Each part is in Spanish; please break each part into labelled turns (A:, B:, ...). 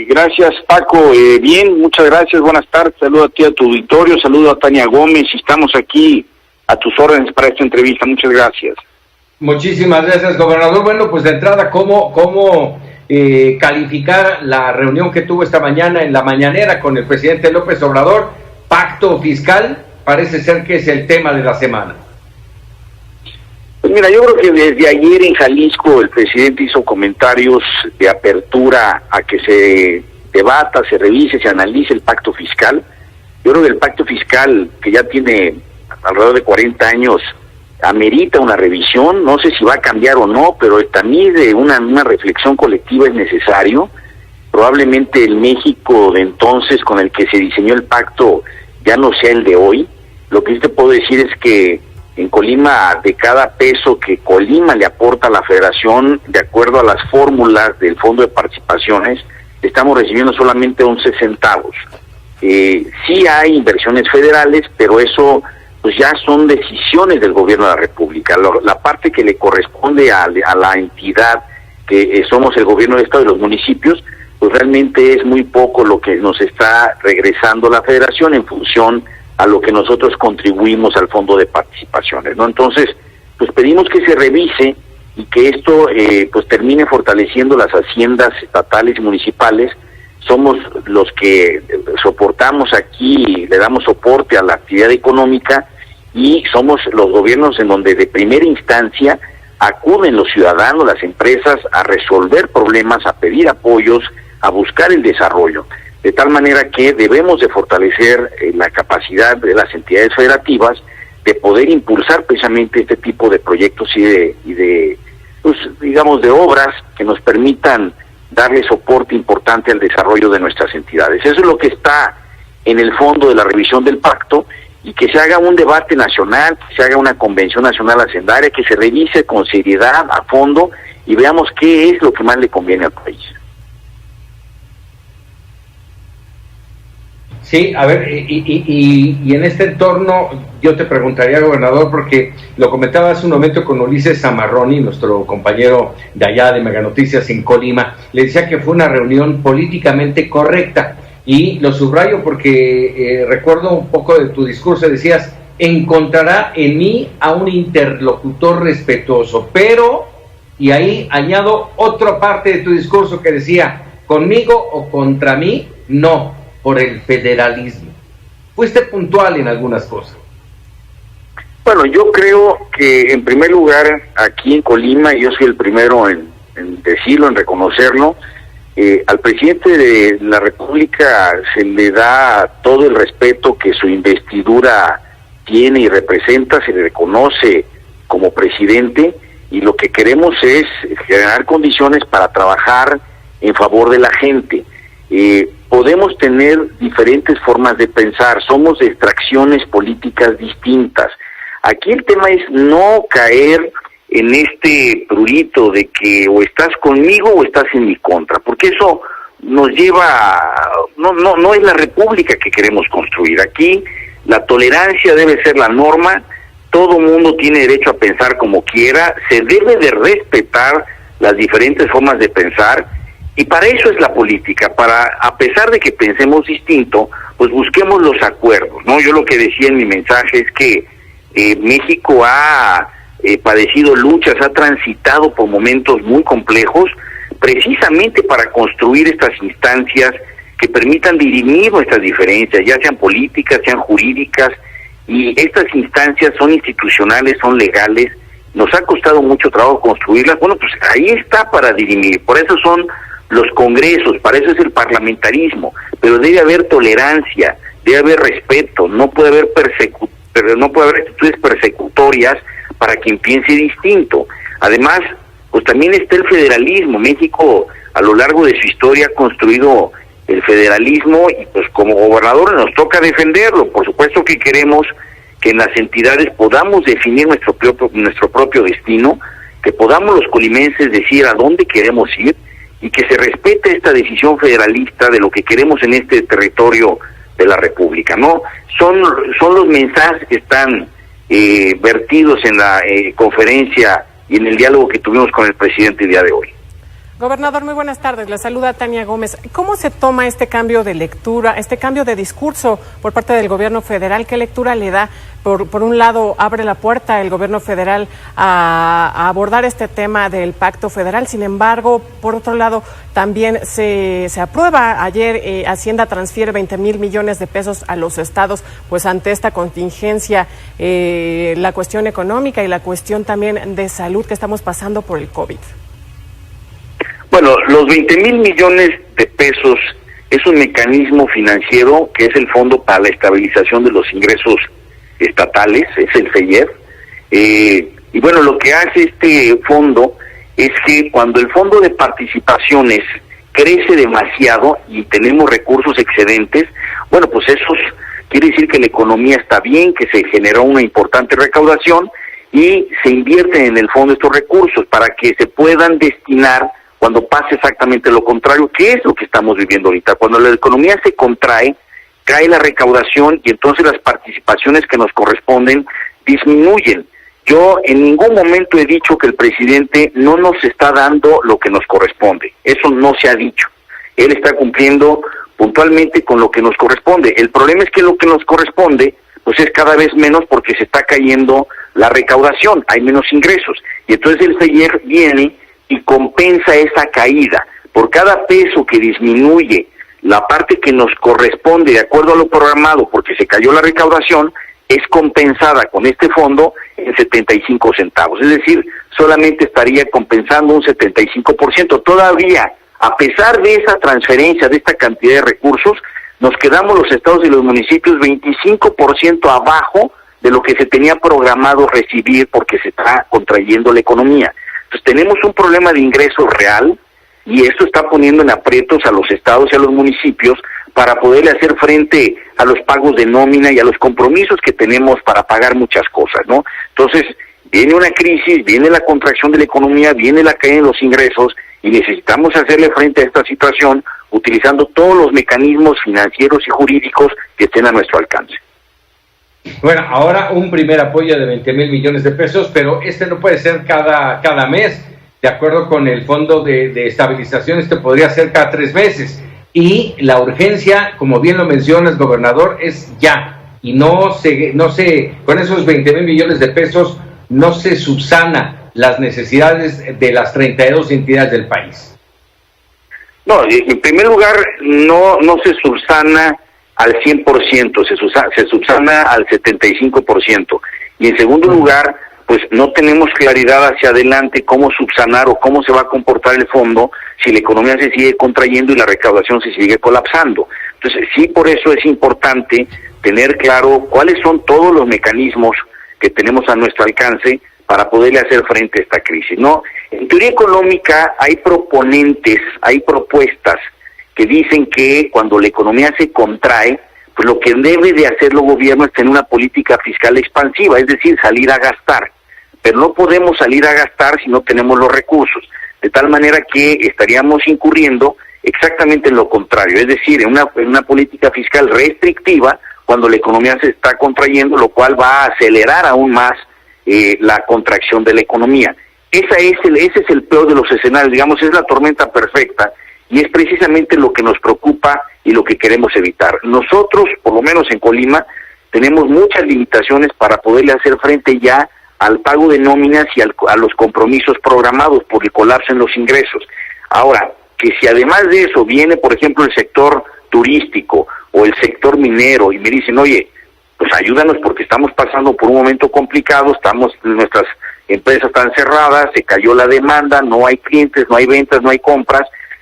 A: Gracias, Paco. Bien, muchas gracias, buenas tardes. Saludo a ti, a tu auditorio, saludo a Tania Gómez. Estamos aquí a tus órdenes para esta entrevista. Muchas gracias.
B: Muchísimas gracias, gobernador. Bueno, pues de entrada, ¿cómo calificar la reunión que tuvo esta mañana en la mañanera con el presidente López Obrador? Pacto fiscal, parece ser que es el tema de la semana.
A: Pues mira, yo creo que desde ayer en Jalisco el presidente hizo comentarios de apertura a que se debata, se revise, se analice el pacto fiscal. Yo creo que el pacto fiscal, que ya tiene alrededor de 40 años, amerita una revisión. No sé si va a cambiar o no, pero también de una reflexión colectiva es necesario. Probablemente el México de entonces con el que se diseñó el pacto ya no sea el de hoy. Lo que yo te puedo decir es que en Colima, de cada peso que Colima le aporta a la federación, de acuerdo a las fórmulas del Fondo de Participaciones, estamos recibiendo solamente 11 centavos. Sí hay inversiones federales, pero eso pues ya son decisiones del gobierno de la República. La parte que le corresponde a la entidad que somos el gobierno del Estado y los municipios, pues realmente es muy poco lo que nos está regresando la federación en función a lo que nosotros contribuimos al Fondo de Participaciones, ¿no? Entonces, pues pedimos que se revise y que esto pues termine fortaleciendo las haciendas estatales y municipales. Somos los que soportamos aquí, le damos soporte a la actividad económica y somos los gobiernos en donde de primera instancia acuden los ciudadanos, las empresas a resolver problemas, a pedir apoyos, a buscar el desarrollo. De tal manera que debemos de fortalecer la capacidad de las entidades federativas de poder impulsar precisamente este tipo de proyectos y de pues, digamos, de obras que nos permitan darle soporte importante al desarrollo de nuestras entidades. Eso es lo que está en el fondo de la revisión del pacto, y que se haga un debate nacional, que se haga una convención nacional hacendaria, que se revise con seriedad, a fondo, y veamos qué es lo que más le conviene al país.
B: Sí, a ver, y en este entorno yo te preguntaría, gobernador, porque lo comentaba hace un momento con Ulises Zamarroni, nuestro compañero de allá de Mega Noticias en Colima, le decía que fue una reunión políticamente correcta, y lo subrayo porque recuerdo un poco de tu discurso, decías, encontrará en mí a un interlocutor respetuoso, pero, y ahí añado otra parte de tu discurso que decía, conmigo o contra mí, no, por el federalismo. Fuiste puntual en algunas cosas.
A: Bueno, yo creo que en primer lugar aquí en Colima, y yo soy el primero en decirlo, en reconocerlo, al presidente de la República se le da todo el respeto que su investidura tiene y representa, se le reconoce como presidente, y lo que queremos es generar condiciones para trabajar en favor de la gente. Podemos tener diferentes formas de pensar, somos de extracciones políticas distintas. Aquí el tema es no caer en este prurito de que o estás conmigo o estás en mi contra, porque eso nos lleva, no es la república que queremos construir. Aquí la tolerancia debe ser la norma, todo mundo tiene derecho a pensar como quiera, se debe de respetar las diferentes formas de pensar, y para eso es la política, para, a pesar de que pensemos distinto, pues busquemos los acuerdos, ¿no? Yo lo que decía en mi mensaje es que México ha padecido luchas, ha transitado por momentos muy complejos, precisamente para construir estas instancias que permitan dirimir nuestras diferencias, ya sean políticas, sean jurídicas, y estas instancias son institucionales, son legales, nos ha costado mucho trabajo construirlas. Bueno, pues ahí está para dirimir, por eso son los congresos, para eso es el parlamentarismo, pero debe haber tolerancia, debe haber respeto, no puede haber actitudes persecutorias para quien piense distinto. Además, pues también está el federalismo. México a lo largo de su historia ha construido el federalismo y pues como gobernadores nos toca defenderlo. Por supuesto que queremos que en las entidades podamos definir nuestro propio destino, que podamos los colimenses decir a dónde queremos ir y que se respete esta decisión federalista de lo que queremos en este territorio de la República, ¿no? Son los mensajes que están vertidos en la conferencia y en el diálogo que tuvimos con el presidente el día de hoy.
C: Gobernador, muy buenas tardes. Le saluda Tania Gómez. ¿Cómo se toma este cambio de lectura, este cambio de discurso por parte del gobierno federal? ¿Qué lectura le da? Por un lado, abre la puerta el gobierno federal a abordar este tema del pacto federal. Sin embargo, por otro lado, también se aprueba. Ayer Hacienda transfiere 20,000 millones de pesos a los estados, pues ante esta contingencia, la cuestión económica y la cuestión también de salud que estamos pasando por el COVID.
A: Bueno, los 20,000 millones de pesos es un mecanismo financiero que es el Fondo para la Estabilización de los Ingresos Estatales, es el FEIER. Y bueno, lo que hace este fondo es que cuando el fondo de participaciones crece demasiado y tenemos recursos excedentes, bueno, pues eso quiere decir que la economía está bien, que se generó una importante recaudación y se invierten en el fondo estos recursos para que se puedan destinar cuando pase exactamente lo contrario, que es lo que estamos viviendo ahorita. Cuando la economía se contrae, cae la recaudación y entonces las participaciones que nos corresponden disminuyen. Yo en ningún momento he dicho que el presidente no nos está dando lo que nos corresponde. Eso no se ha dicho. Él está cumpliendo puntualmente con lo que nos corresponde. El problema es que lo que nos corresponde pues es cada vez menos porque se está cayendo la recaudación, hay menos ingresos. Y entonces el FEIER viene y compensa esa caída. Por cada peso que disminuye la parte que nos corresponde de acuerdo a lo programado porque se cayó la recaudación, es compensada con este fondo en 75 centavos. Es decir, solamente estaría compensando un 75%. Todavía, a pesar de esa transferencia, de esta cantidad de recursos, nos quedamos los estados y los municipios 25% abajo de lo que se tenía programado recibir porque se está contrayendo la economía. Entonces tenemos un problema de ingreso real y esto está poniendo en aprietos a los estados y a los municipios para poderle hacer frente a los pagos de nómina y a los compromisos que tenemos para pagar muchas cosas, ¿no? Entonces viene una crisis, viene la contracción de la economía, viene la caída de los ingresos y necesitamos hacerle frente a esta situación utilizando todos los mecanismos financieros y jurídicos que estén a nuestro alcance.
B: Bueno, ahora un primer apoyo de 20,000 millones de pesos, pero este no puede ser cada mes. De acuerdo con el Fondo de Estabilización, este podría ser cada 3 meses. Y la urgencia, como bien lo mencionas, gobernador, es ya. Y no se con esos 20,000 millones de pesos no se subsana las necesidades de las 32 entidades del país.
A: No, en primer lugar, no se subsana al 100%, se subsana al 75%. Y en segundo lugar, pues no tenemos claridad hacia adelante cómo subsanar o cómo se va a comportar el fondo si la economía se sigue contrayendo y la recaudación se sigue colapsando. Entonces, sí, por eso es importante tener claro cuáles son todos los mecanismos que tenemos a nuestro alcance para poderle hacer frente a esta crisis, ¿no? En teoría económica hay proponentes, hay propuestas que dicen que cuando la economía se contrae, pues lo que debe de hacer el gobierno es tener una política fiscal expansiva, es decir, salir a gastar. Pero no podemos salir a gastar si no tenemos los recursos, de tal manera que estaríamos incurriendo exactamente en lo contrario, es decir, en una política fiscal restrictiva cuando la economía se está contrayendo, lo cual va a acelerar aún más la contracción de la economía. Ese es el peor de los escenarios, digamos, es la tormenta perfecta, y es precisamente lo que nos preocupa y lo que queremos evitar. Nosotros, por lo menos en Colima, tenemos muchas limitaciones para poderle hacer frente ya al pago de nóminas y a los compromisos programados por el colapso en los ingresos. Ahora, que si además de eso viene, por ejemplo, el sector turístico o el sector minero y me dicen, oye, pues ayúdanos porque estamos pasando por un momento complicado, nuestras empresas están cerradas, se cayó la demanda, no hay clientes, no hay ventas, no hay compras,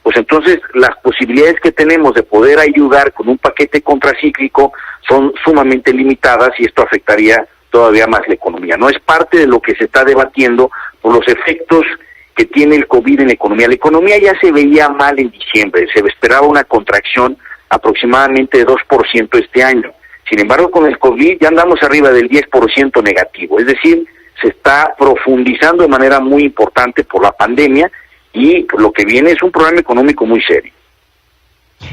A: pues entonces las posibilidades que tenemos de poder ayudar con un paquete contracíclico son sumamente limitadas y esto afectaría todavía más la economía. No es parte de lo que se está debatiendo por los efectos que tiene el COVID en la economía. La economía ya se veía mal en diciembre, se esperaba una contracción aproximadamente de 2% este año. Sin embargo, con el COVID ya andamos arriba del 10% negativo, es decir, se está profundizando de manera muy importante por la pandemia y lo que viene es un problema económico muy serio.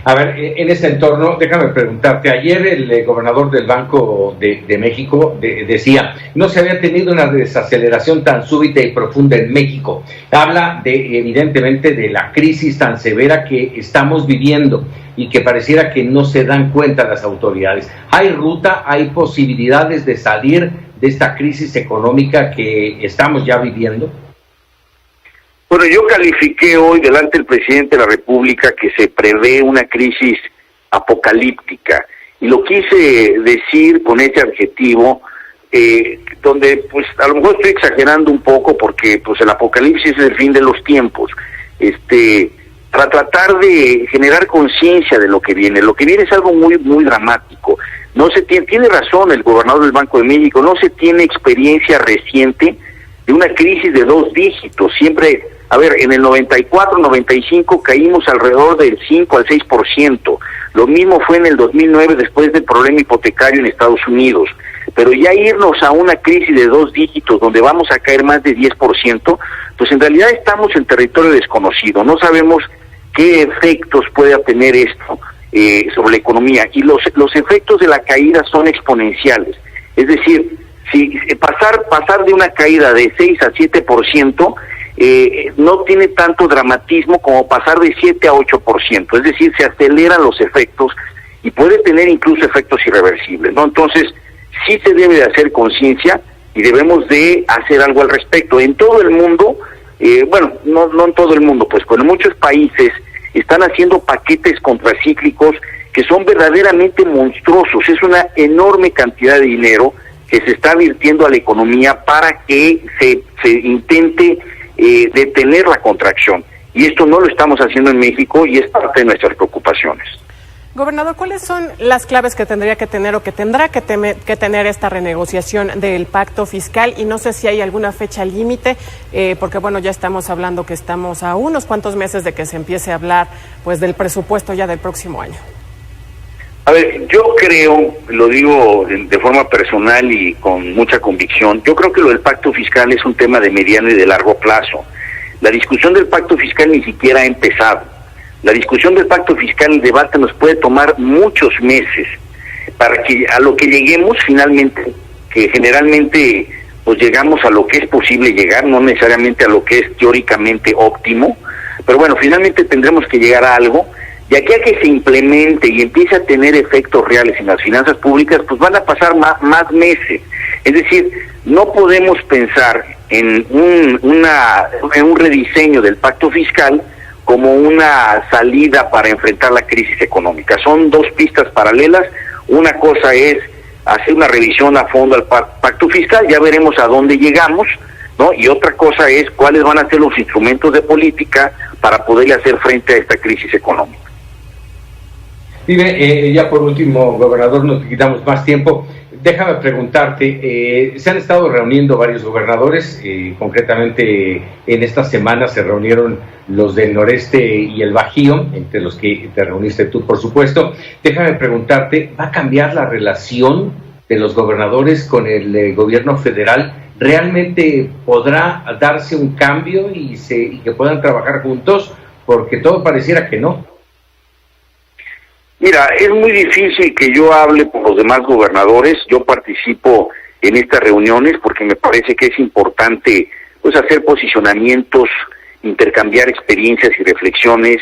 B: A ver, en este entorno, déjame preguntarte, ayer el gobernador del Banco de México decía, no se había tenido una desaceleración tan súbita y profunda en México. Habla evidentemente de la crisis tan severa que estamos viviendo y que pareciera que no se dan cuenta las autoridades. ¿Hay ruta, hay posibilidades de salir de esta crisis económica que estamos ya viviendo?
A: Bueno, yo califiqué hoy delante del presidente de la República que se prevé una crisis apocalíptica y lo quise decir con ese adjetivo, donde pues a lo mejor estoy exagerando un poco porque pues el apocalipsis es el fin de los tiempos, para tratar de generar conciencia de lo que viene. Lo que viene es algo muy muy dramático. No se tiene razón el gobernador del Banco de México, no se tiene experiencia reciente de una crisis de 2 dígitos. Siempre, a ver, en el 94, 95 caímos alrededor del 5 al 6%. Lo mismo fue en el 2009 después del problema hipotecario en Estados Unidos. Pero ya irnos a una crisis de 2 dígitos donde vamos a caer más de 10%, pues en realidad estamos en territorio desconocido. No sabemos qué efectos puede tener esto sobre la economía. Y los efectos de la caída son exponenciales. Es decir, si pasar de una caída de 6 a 7%, no tiene tanto dramatismo como pasar de 7 a 8%, es decir, se aceleran los efectos y puede tener incluso efectos irreversibles, ¿no? Entonces, sí se debe de hacer conciencia y debemos de hacer algo al respecto. En todo el mundo, no en todo el mundo, pues en muchos países están haciendo paquetes contracíclicos que son verdaderamente monstruosos. Es una enorme cantidad de dinero que se está virtiendo a la economía para que se intente detener la contracción. Y esto no lo estamos haciendo en México y es parte de nuestras preocupaciones.
C: Gobernador, ¿cuáles son las claves que tendría que tener o que tendrá que tener esta renegociación del pacto fiscal? Y no sé si hay alguna fecha límite, porque bueno, ya estamos hablando que estamos a unos cuantos meses de que se empiece a hablar pues del presupuesto ya del próximo año.
A: A ver, yo creo, lo digo de forma personal y con mucha convicción, yo creo que lo del pacto fiscal es un tema de mediano y de largo plazo. La discusión del pacto fiscal ni siquiera ha empezado. La discusión del pacto fiscal, el debate nos puede tomar muchos meses para que a lo que lleguemos finalmente, que generalmente pues llegamos a lo que es posible llegar, no necesariamente a lo que es teóricamente óptimo, pero bueno, finalmente tendremos que llegar a algo. De aquí a que se implemente y empiece a tener efectos reales en las finanzas públicas, pues van a pasar más meses. Es decir, no podemos pensar en un rediseño del pacto fiscal como una salida para enfrentar la crisis económica. Son 2 pistas paralelas. Una cosa es hacer una revisión a fondo al pacto fiscal, ya veremos a dónde llegamos, ¿no? Y otra cosa es cuáles van a ser los instrumentos de política para poderle hacer frente a esta crisis económica.
B: Dime, ya por último, gobernador, no te quitamos más tiempo. Déjame preguntarte, se han estado reuniendo varios gobernadores, concretamente en esta semana se reunieron los del noreste y el Bajío, entre los que te reuniste tú, por supuesto. Déjame preguntarte, ¿va a cambiar la relación de los gobernadores con el gobierno federal? ¿Realmente podrá darse un cambio y que puedan trabajar juntos? Porque todo pareciera que no.
A: Mira, es muy difícil que yo hable por los demás gobernadores. Yo participo en estas reuniones porque me parece que es importante pues hacer posicionamientos, intercambiar experiencias y reflexiones.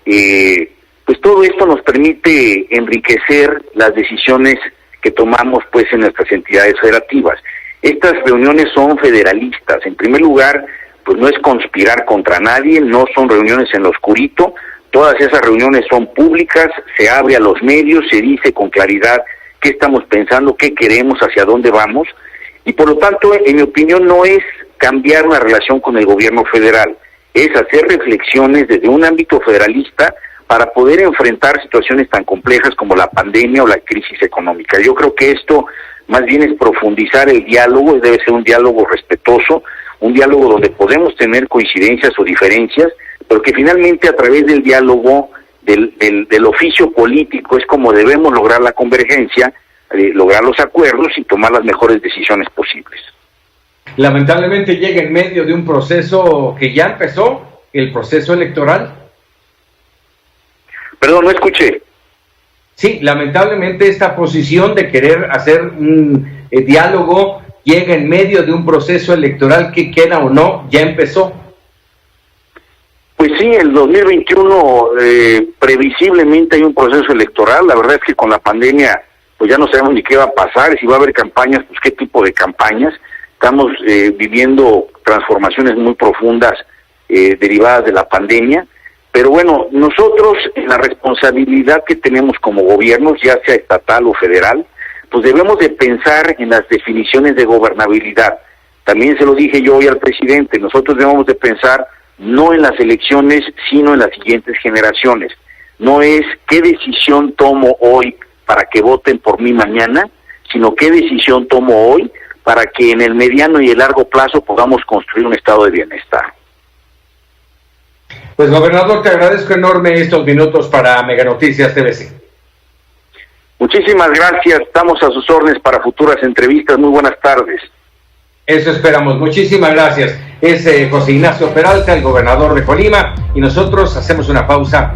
A: Pues todo esto nos permite enriquecer las decisiones que tomamos pues en nuestras entidades federativas. Estas reuniones son federalistas. En primer lugar, pues no es conspirar contra nadie, no son reuniones en lo oscurito. Todas esas reuniones son públicas, se abre a los medios, se dice con claridad qué estamos pensando, qué queremos, hacia dónde vamos, y por lo tanto, en mi opinión, no es cambiar la relación con el gobierno federal, es hacer reflexiones desde un ámbito federalista para poder enfrentar situaciones tan complejas como la pandemia o la crisis económica. Yo creo que esto más bien es profundizar el diálogo, debe ser un diálogo respetuoso, un diálogo donde podemos tener coincidencias o diferencias, pero que finalmente a través del diálogo, del oficio político, es como debemos lograr la convergencia, lograr los acuerdos y tomar las mejores decisiones posibles.
B: Lamentablemente llega en medio de un proceso que ya empezó, el proceso electoral.
A: Perdón, no escuché.
B: Sí, lamentablemente esta posición de querer hacer un diálogo llega en medio de un proceso electoral que, quiera o no, ya empezó.
A: Pues sí, el 2021 previsiblemente hay un proceso electoral. La verdad es que con la pandemia pues ya no sabemos ni qué va a pasar, si va a haber campañas, pues qué tipo de campañas. Estamos viviendo transformaciones muy profundas derivadas de la pandemia. Pero bueno, nosotros en la responsabilidad que tenemos como gobiernos, ya sea estatal o federal, pues debemos de pensar en las definiciones de gobernabilidad. También se lo dije yo hoy al presidente, nosotros debemos de pensar no en las elecciones, sino en las siguientes generaciones. No es qué decisión tomo hoy para que voten por mí mañana, sino qué decisión tomo hoy para que en el mediano y el largo plazo podamos construir un estado de bienestar.
B: Pues gobernador, te agradezco enorme estos minutos para Mega Noticias TVC.
A: Muchísimas gracias, estamos a sus órdenes para futuras entrevistas. Muy buenas tardes.
B: Eso esperamos, muchísimas gracias. Es José Ignacio Peralta, el gobernador de Colima, y nosotros hacemos una pausa.